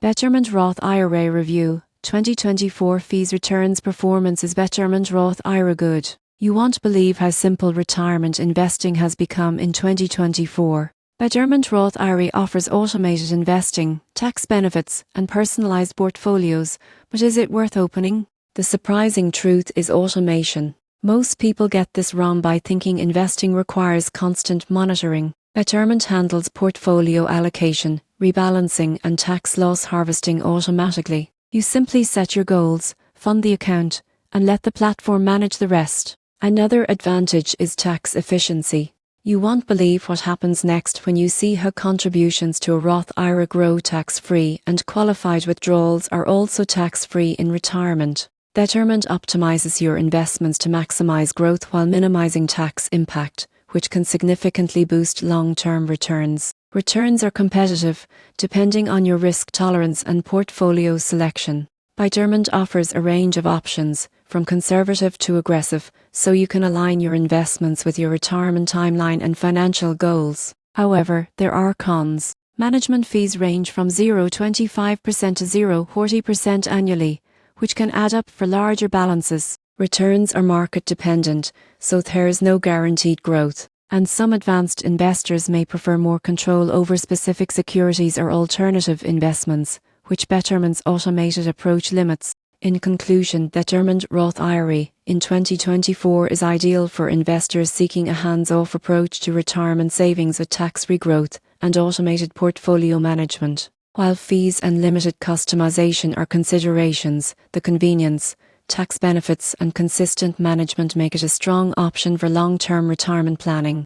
Betterment Roth IRA Review 2024 Fees Returns Performance. Is Betterment Roth IRA good? You won't believe how simple retirement investing has become in 2024. Betterment Roth IRA offers automated investing, tax benefits, and personalized portfolios, but is it worth opening? The surprising truth is automation. Most people get this wrong by thinking investing requires constant monitoring. Betterment handles portfolio allocation, rebalancing, and tax loss harvesting automatically. You simply set your goals, fund the account, and let the platform manage the rest. Another advantage is tax efficiency. You won't believe what happens next when you see how contributions to a Roth IRA grow tax-free and qualified withdrawals are also tax-free in retirement. Betterment optimizes your investments to maximize growth while minimizing tax impact, which can significantly boost long-term returns. Returns are competitive, depending on your risk tolerance and portfolio selection. Betterment offers a range of options, from conservative to aggressive, so you can align your investments with your retirement timeline and financial goals. However, there are cons. Management fees range from 0.25% to 0.40% annually, which can add up for larger balances. Returns are market dependent, so there is no guaranteed growth, and some advanced investors may prefer more control over specific securities or alternative investments, which Betterment's automated approach limits. In conclusion, Betterment Roth IRA in 2024 is ideal for investors seeking a hands-off approach to retirement savings with tax-free growth and automated portfolio management. While fees and limited customization are considerations, the convenience, tax benefits, and consistent management make it a strong option for long-term retirement planning.